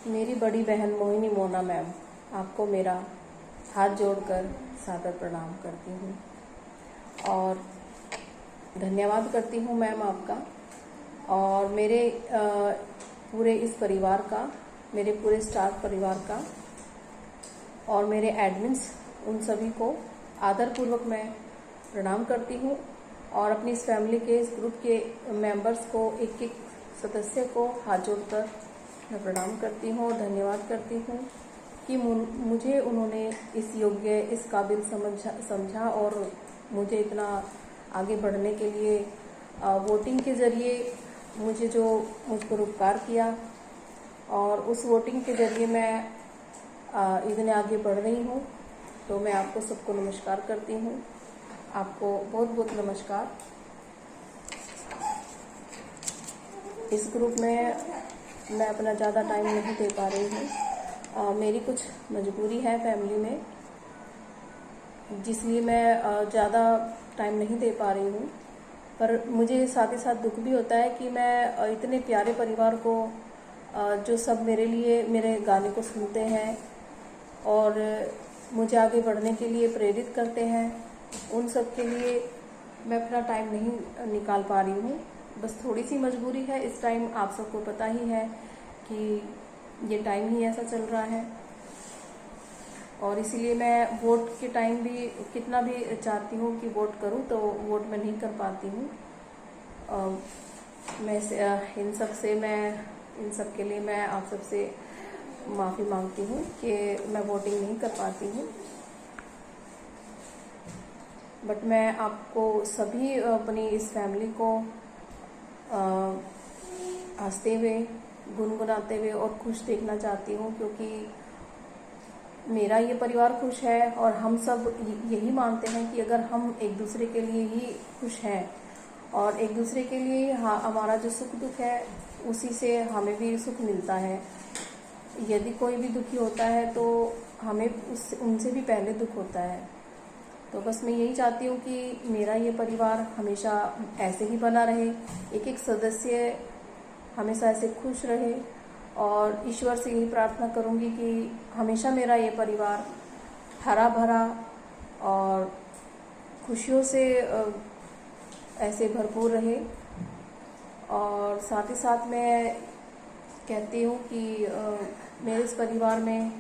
मेरी बड़ी बहन मोहिनी मोना मैम, आपको मेरा हाथ जोड़कर सादर प्रणाम करती हूँ और धन्यवाद करती हूँ मैम आपका और मेरे पूरे इस परिवार का, मेरे पूरे स्टाफ परिवार का और मेरे एडमिन्स, उन सभी को आदरपूर्वक मैं प्रणाम करती हूँ और अपनी इस फैमिली के, इस ग्रुप के मेंबर्स को, एक एक सदस्य को हाथ जोड़कर मैं प्रणाम करती हूँ और धन्यवाद करती हूँ कि मुझे उन्होंने इस योग्य, इस काबिल समझा और मुझे इतना आगे बढ़ने के लिए वोटिंग के ज़रिए मुझ पर उपकार किया और उस वोटिंग के ज़रिए मैं इतने आगे बढ़ रही हूँ। तो मैं आपको सबको नमस्कार करती हूँ। आपको बहुत बहुत नमस्कार। इस ग्रुप में मैं अपना ज़्यादा टाइम नहीं दे पा रही हूँ। मेरी कुछ मजबूरी है फैमिली में, जिसलिए मैं ज़्यादा टाइम नहीं दे पा रही हूँ। पर मुझे साथ ही साथ दुख भी होता है कि मैं इतने प्यारे परिवार को, जो सब मेरे लिए मेरे गाने को सुनते हैं और मुझे आगे बढ़ने के लिए प्रेरित करते हैं, उन सब के लिए मैं अपना टाइम नहीं निकाल पा रही हूँ। बस थोड़ी सी मजबूरी है इस टाइम, आप सबको पता ही है कि ये टाइम ही ऐसा चल रहा है और इसीलिए मैं वोट के टाइम भी कितना भी चाहती हूँ कि वोट करूँ तो वोट मैं नहीं कर पाती हूँ। इन सब के लिए मैं आप सबसे माफ़ी मांगती हूँ कि मैं वोटिंग नहीं कर पाती हूँ। बट मैं आपको सभी, अपनी इस फैमिली को हंसते हुए, गुनगुनाते हुए और खुश देखना चाहती हूँ, क्योंकि मेरा ये परिवार खुश है और हम सब यही मानते हैं कि अगर हम एक दूसरे के लिए ही खुश हैं और एक दूसरे के लिए हमारा जो सुख दुख है उसी से हमें भी सुख मिलता है। यदि कोई भी दुखी होता है तो हमें उनसे भी पहले दुख होता है। तो बस मैं यही चाहती हूँ कि मेरा ये परिवार हमेशा ऐसे ही बना रहे, एक एक सदस्य हमेशा ऐसे खुश रहे और ईश्वर से यही प्रार्थना करूँगी कि हमेशा मेरा ये परिवार हरा भरा और खुशियों से ऐसे भरपूर रहे। और साथ ही साथ मैं कहती हूँ कि मेरे इस परिवार में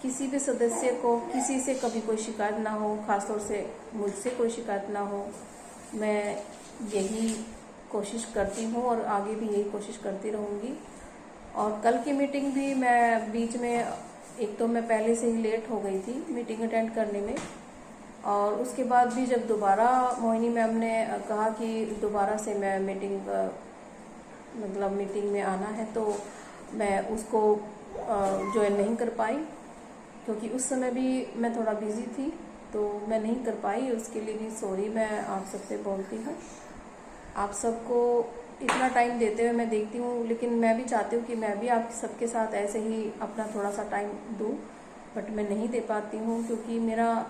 किसी भी सदस्य को किसी से कभी कोई शिकायत ना हो, खासतौर से मुझसे कोई शिकायत ना हो। मैं यही कोशिश करती हूँ और आगे भी यही कोशिश करती रहूँगी। और कल की मीटिंग भी मैं बीच में, एक तो मैं पहले से ही लेट हो गई थी मीटिंग अटेंड करने में, और उसके बाद भी जब दोबारा मोहिनी मैम ने कहा कि दोबारा से मैं मीटिंग में आना है, तो मैं उसको ज्वाइन नहीं कर पाई, क्योंकि उस समय भी मैं थोड़ा बिजी थी तो मैं नहीं कर पाई। उसके लिए भी सॉरी मैं आप सबसे बोलती हूँ। आप सबको इतना टाइम देते हुए मैं देखती हूँ, लेकिन मैं भी चाहती हूँ कि मैं भी आप सबके साथ ऐसे ही अपना थोड़ा सा टाइम दूँ, बट मैं नहीं दे पाती हूँ क्योंकि मेरा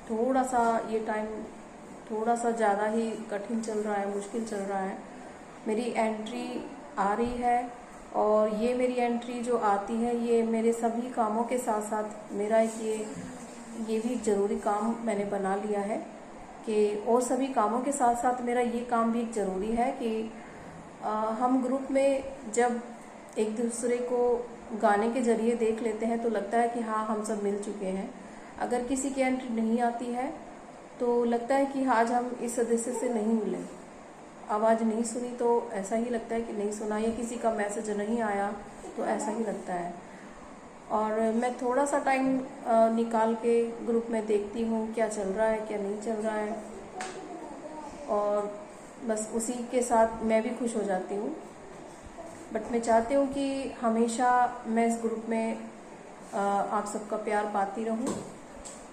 थोड़ा सा ये टाइम थोड़ा सा ज़्यादा ही कठिन चल रहा है, मुश्किल चल रहा है। मेरी एंट्री आ रही है और ये मेरी एंट्री जो आती है ये मेरे सभी कामों के साथ साथ मेरा ये भी ज़रूरी काम मैंने बना लिया है कि और सभी कामों के साथ साथ मेरा ये काम भी ज़रूरी है कि हम ग्रुप में जब एक दूसरे को गाने के ज़रिए देख लेते हैं तो लगता है कि हाँ, हम सब मिल चुके हैं। अगर किसी की एंट्री नहीं आती है तो लगता है कि आज हम इस सदस्य से नहीं मिले, आवाज़ नहीं सुनी तो ऐसा ही लगता है कि नहीं सुना, या किसी का मैसेज नहीं आया तो ऐसा ही लगता है। और मैं थोड़ा सा टाइम निकाल के ग्रुप में देखती हूँ क्या चल रहा है, क्या नहीं चल रहा है, और बस उसी के साथ मैं भी खुश हो जाती हूँ। बट मैं चाहती हूँ कि हमेशा मैं इस ग्रुप में आप सबका प्यार पाती रहूँ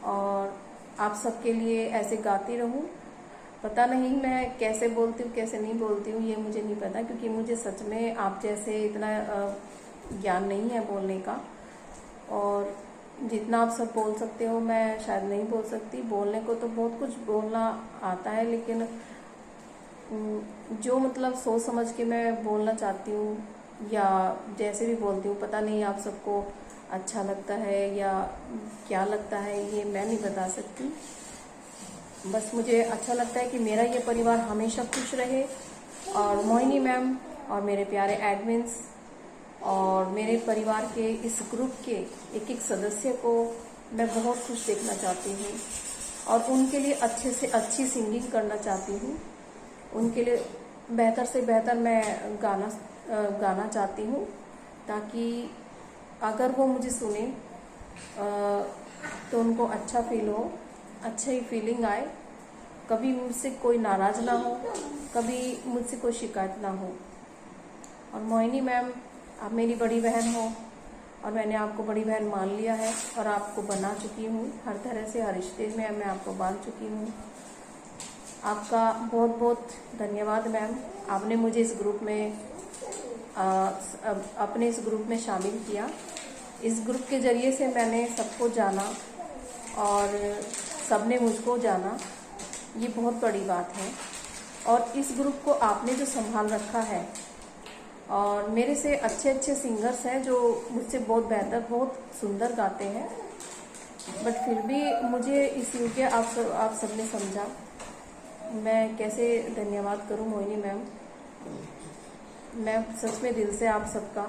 और आप सबके लिए ऐसे गाती रहूँ। पता नहीं मैं कैसे बोलती हूँ, कैसे नहीं बोलती हूँ, ये मुझे नहीं पता, क्योंकि मुझे सच में आप जैसे इतना ज्ञान नहीं है बोलने का, और जितना आप सब बोल सकते हो मैं शायद नहीं बोल सकती। बोलने को तो बहुत कुछ बोलना आता है, लेकिन जो मतलब सोच समझ के मैं बोलना चाहती हूँ या जैसे भी बोलती हूँ, पता नहीं आप सबको अच्छा लगता है या क्या लगता है, ये मैं नहीं बता सकती। बस मुझे अच्छा लगता है कि मेरा ये परिवार हमेशा खुश रहे, और मोहिनी मैम और मेरे प्यारे एडमिन्स और मेरे परिवार के इस ग्रुप के एक एक सदस्य को मैं बहुत खुश देखना चाहती हूँ, और उनके लिए अच्छे से अच्छी सिंगिंग करना चाहती हूँ। उनके लिए बेहतर से बेहतर मैं गाना चाहती हूँ, ताकि अगर वो मुझे सुने तो उनको अच्छा फील हो, अच्छी फीलिंग आए, कभी मुझसे कोई नाराज़ ना हो, कभी मुझसे कोई शिकायत ना हो। और मोहिनी मैम, आप मेरी बड़ी बहन हो, और मैंने आपको बड़ी बहन मान लिया है और आपको बना चुकी हूँ हर तरह से, हर रिश्ते में मैं आपको बांध चुकी हूँ। आपका बहुत बहुत धन्यवाद मैम, आपने मुझे इस ग्रुप में अपने इस ग्रुप में शामिल किया। इस ग्रुप के ज़रिए से मैंने सबको जाना और सबने मुझको जाना, ये बहुत बड़ी बात है। और इस ग्रुप को आपने जो संभाल रखा है, और मेरे से अच्छे अच्छे सिंगर्स हैं जो मुझसे बहुत बेहतर, बहुत सुंदर गाते हैं, बट फिर भी मुझे इस योग्य आप सबने समझा। मैं कैसे धन्यवाद करूं मोहिनी मैम। मैं सच में दिल से आप सबका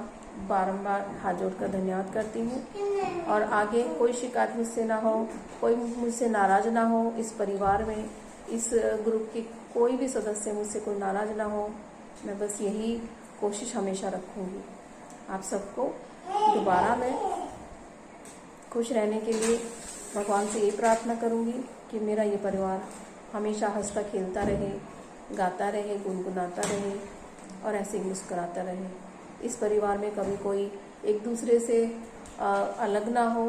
बारंबार हाथ जोड़कर धन्यवाद करती हूँ, और आगे कोई शिकायत मुझसे ना हो, कोई मुझसे नाराज़ ना हो। इस परिवार में, इस ग्रुप के कोई भी सदस्य मुझसे कोई नाराज़ ना हो, मैं बस यही कोशिश हमेशा रखूँगी। आप सबको दोबारा मैं खुश रहने के लिए भगवान से ये प्रार्थना करूँगी कि मेरा ये परिवार हमेशा हंसता खेलता रहे, गाता रहे, गुनगुनाता रहे, और ऐसे ही मुस्कुराता रहे। इस परिवार में कभी कोई एक दूसरे से अलग ना हो,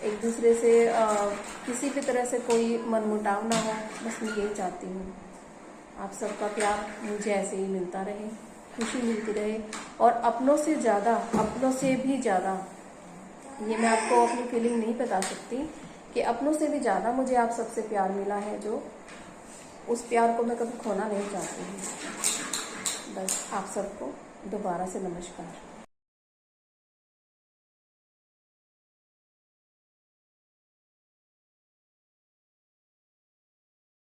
एक दूसरे से किसी भी तरह से कोई मनमुटाव ना हो, बस मैं यही चाहती हूँ। आप सबका प्यार मुझे ऐसे ही मिलता रहे, खुशी मिलती रहे, और अपनों से ज़्यादा, अपनों से भी ज़्यादा, ये मैं आपको अपनी फीलिंग नहीं बता सकती कि अपनों से भी ज़्यादा मुझे आप सबसे प्यार मिला है, जो उस प्यार को मैं कभी खोना नहीं चाहती हूँ। बस आप सबको दोबारा से नमस्कार।